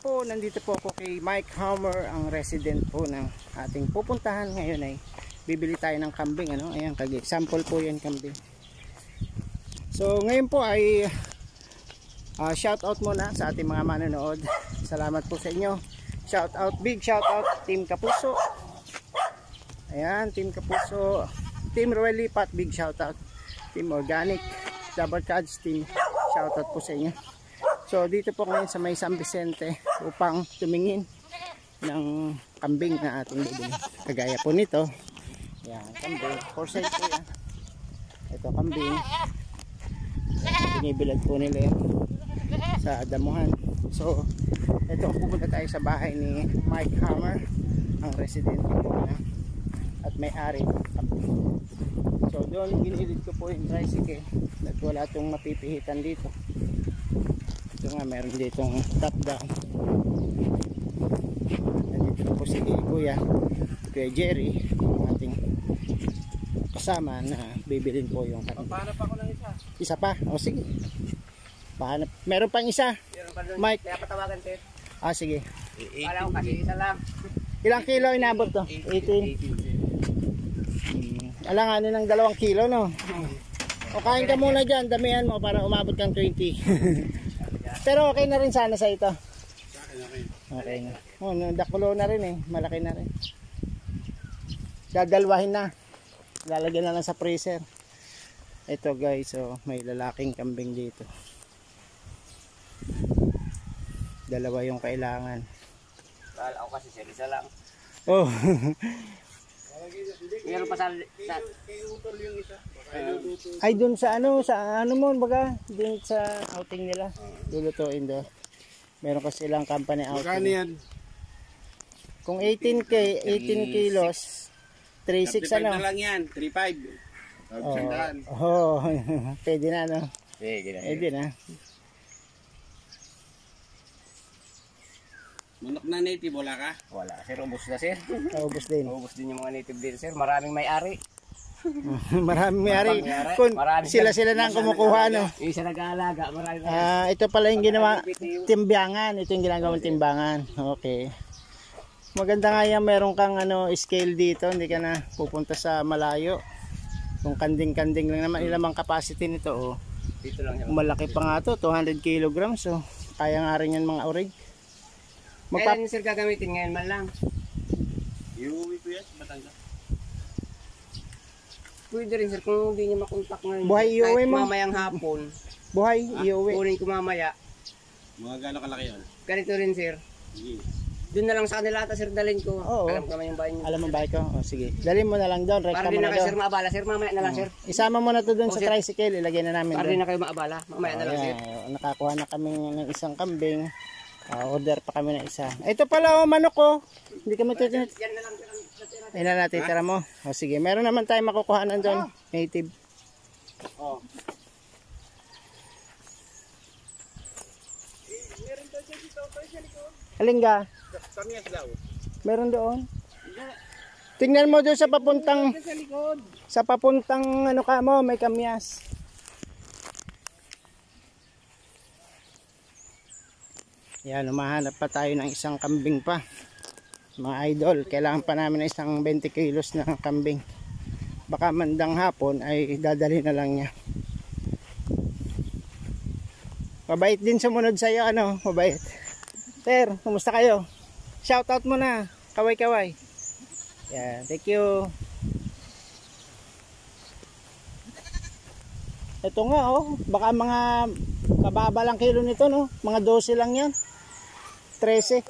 po, nandito po ako kay Mike Hammer, ang resident po ng ating pupuntahan ngayon. Ay bibili tayo ng kambing, ano? Ayan, sample po yan, kambing. So ngayon po ay shout out muna sa ating mga manonood. Salamat po sa inyo. Shout out, big shout out Team Kapuso. Ayan, Team Kapuso, Team Royal Lipat, big shout out. Team Organic, Double Cards Team, shout out po sa inyo. So dito po ngayon sa may San Vicente upang tumingin ng kambing na ating bibili. Kagaya po nito. Yan, kambing. For sale po yan. Ito kambing. Binibilad po nila yan sa damuhan. So ito, pupunta tayo sa bahay ni Mike Hammer, ang residente po na at may-ari ng kambing. So doon ginilid ko po yung tricycle at wala itong mapipihitan dito. Ito nga, meron ditong top down. Nandito po si Kuya Jerry, ang ating kasama na bibilin po yung kambing. Pahanap ako ng isa. Isa pa? O sige. Pahanap. Meron pang isa? Meron pa doon. Mike. Kaya patawagan sir. Ah, sige. Wala ko kasi isa lang. Ilang kilo inabot to? 18. Alanganin ng 2 kilo, no? O kain ka muna dyan, damihan mo para umabot kang 20. Pero okay na rin sana sa ito. Okay na. Oh, dakulo na rin eh. Malaki na rin. Dadalwahin na. Lalagyan na lang sa freezer. Ito guys, so may lalaking kambing dito. Dalawa yung kailangan. Kala ko kasi sir, isa lang. Oh. Meron pa sa yung isa. Ay dun sa ano mo baga, dun sa outing nila. Lulutuin doon. Meron kasi silang company outing. Magkano yan? Kung 18 kilos, 3.6 ano? 35 na lang yan, 3.5. Oh, pwede na no? Pwede na. Manok na native, wala ka? Wala sir, ubos na sir. Ubus din. Ubos din yung mga native dito sir. Maraming may-ari. Maraming may-ari. Kung sila na ang kumukuha, no? Isa nag-aalaga, maraming ito pala yung ginawa, timbangan. Ito yung ginagawang timbangan. Okay. Maganda nga yan, meron kang scale dito. Hindi ka na pupunta sa malayo. Kung kanding-kanding lang naman, ilamang capacity nito. Oh. dito lang yan. Malaki pa nga to, 200 kilograms. So, kaya nga rin yan mga orig. Kailan yung sir gagamitin ngayon man lang? Iuwi ko yan, Batangas. Pwede rin sir kung hindi niya makontak ngayon. Buhay iuwi mo. Mamayang hapon. Buhay, iuwi. Kunin ko mamaya. Mga gano'ng kalaki yun? Ganito rin sir. Sige. Doon na lang sa kanila ata sir dalhin ko. Oo. Alam ko naman yung bahay niyo. Alam mo ba ko? O sige. Dalhin mo na lang doon. Rekta Para mo din na na kayo sir doon. maabala sir. Mamaya na lang sir. Isama mo na to doon sa sir. tricycle. Ilagay na namin Para doon. din na kayo maabala. Mamaya na lang sir. Nakakuha na kami ng isang kambing. Order pa kami ng isa. Ito pala manok ko. Hindi kami titinit. Yan na lang sir. Ayun na natin, tira mo. O sige, meron naman tayong makukuha na doon. Native. Oh. Halingga. Kami daw. Meron doon. Tingnan mo doon sa papuntang ano ka mo, may kamyas. Yan, umahanap pa tayo ng isang kambing pa. Mga idol, kailangan pa namin ng isang 20 kilos na kambing. Baka mandang hapon ay dadali na lang niya. Mabait din sumunod sa iyo, ano? Mabait. Sir, kumusta kayo? Shoutout mo na. Kaway-kaway. Yeah, thank you. Ito nga oh, baka mga kababa lang kilo nito no. Mga 12 lang 'yan. 13.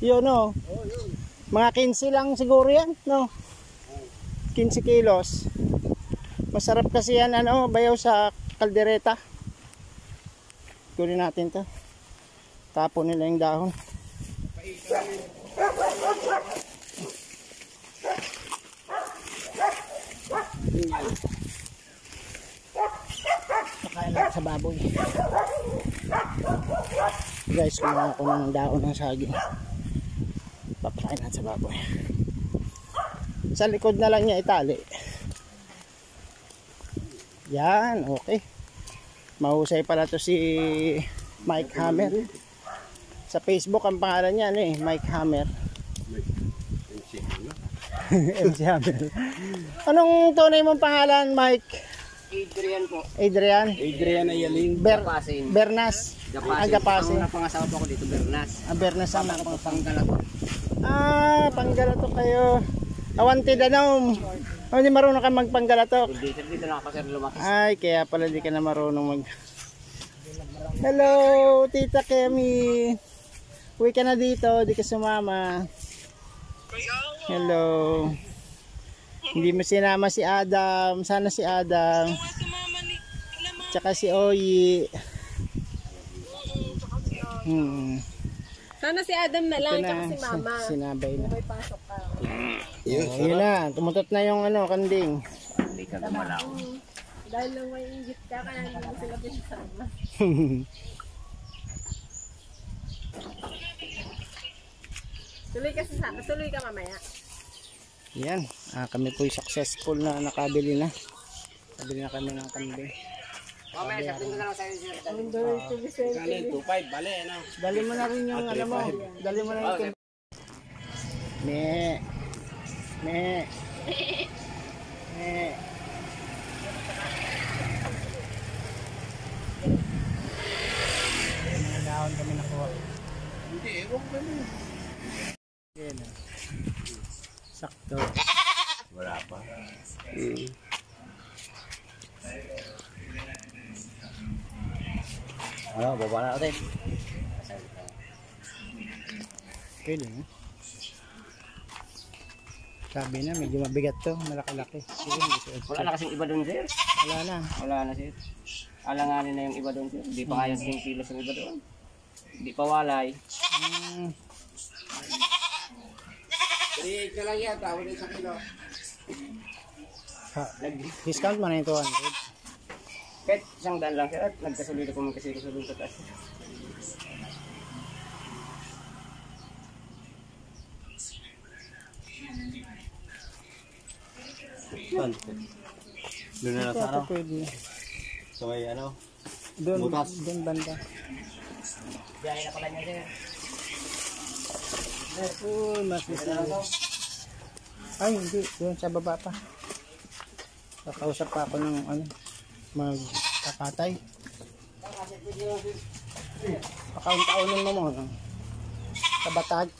Yun no. Mga 15 lang siguro 'yan, no. 15 kilos. Masarap kasi yan ano, bayaw sa kaldereta. Kunin natin 'to. Tapon nila yung dahon. Pakain lang sa baboy. Guys, kumuha ko ng dahon ng saging. Papakain lang sa baboy. Sa likod na lang niya itali. Yan, okay. Mahusay pala to si Mike Hammer. Sa Facebook ang pangalan niya, ano eh, Mike Hammer. MC Hammer. Anong tunay mong pangalan, Mike? Adrian po. Adrian? Adrian Ayaling. Gapasin. Bernas? Gapasin. Gapasin. Ang napangasawa po ako dito, Bernas. Bernas ang Ako po, Panggalato. Panggalato kayo. Awanti danom. Hindi marunong ka magpanggalatok. Dito lang ako, sir, lumaki. Ay, kaya pala di ka na marunong mag... Hello, Tita Kemi. Uwi ka na dito, di ka sumama. Hello. Hindi mo sinama si Adam. Sana si Adam. Tsaka si Oyi. Sana si Adam na lang, tsaka si Mama. Sinabay na. May pasok ka. Yun na, tumutot na yung kanding. Hindi ka gumalaw. Dahil lang may inggit ka, kaya hindi mo sila pinasama. Tuloy ka mamaya. Yan, kami po'y successful na nakabili na. Nakabili na kami ng kambing. Mamaya, sir, tingnan ko na lang sa'yo, sir. Under to Vicente. Kanin, 2.5, bale, ano? Dali mo na rin yung mo. Dali mo na yung kambing. Me. Mga dahon kami nakuha. Hindi, ewan ko na. Yan. Sakto. Wala pa. Ano, baba na natin. Pwede na. Sabi na, medyo mabigat to. Malaki-laki. Wala na kasing iba doon, sir. Wala na. Wala na, sir. Alanganin na yung iba doon, sir. Hindi pa nga yung 10 kilos yung iba doon. Hindi pa walay. Create ka lang yan, tawag din sa kilo. Discount mo na yung 200. Kahit isang daan lang, sir. At nagkasulito ko magkasilo-sulito sa taas. Doon na lang sa Ito pwede. Sa may ano? Doon, Bukas. doon banda. Biyahe na pala niya, sir. Uy, mas ay, hindi. Doon sa baba pa. Kakausap pa ako ng magkakatay. Pakaun-kaunin mo mo. Sa batag.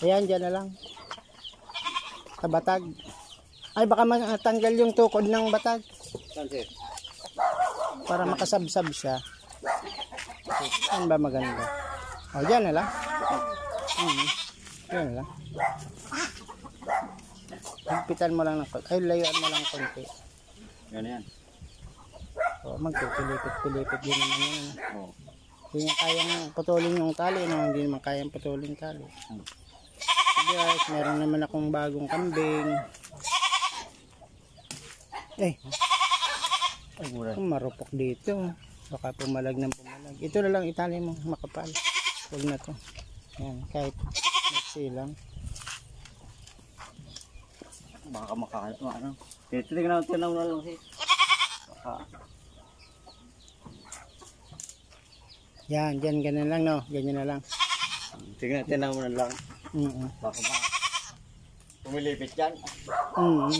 Ayan, dyan na lang. Sa batag. Ay, baka matanggal yung tukod ng batag. Saan, sir? Para makasabsab siya. Saan ba maganda? O, dyan na lang. Dyan na lang. Higpitan mo lang ng konti. Ay, layuan mo lang konti. Yan yan. O, magpipilipit-pilipit din naman yan. Oo. Hindi niya kayang putulin yung tali. No? Hindi naman kayang putulin tali. Guys, meron naman akong bagong kambing. Marupok dito. Baka pumalag ng pumalag. Ito na lang itali mo, makapal. Huwag na to. Yan, kahit maksi lang. Baka ano. Tingnan na lang, sir. Yan, dyan, ganyan lang, no? Ganyan na lang. Tingnan mo na lang. Mm-mm. Baka ba? Pumilipit yan. Mm-mm.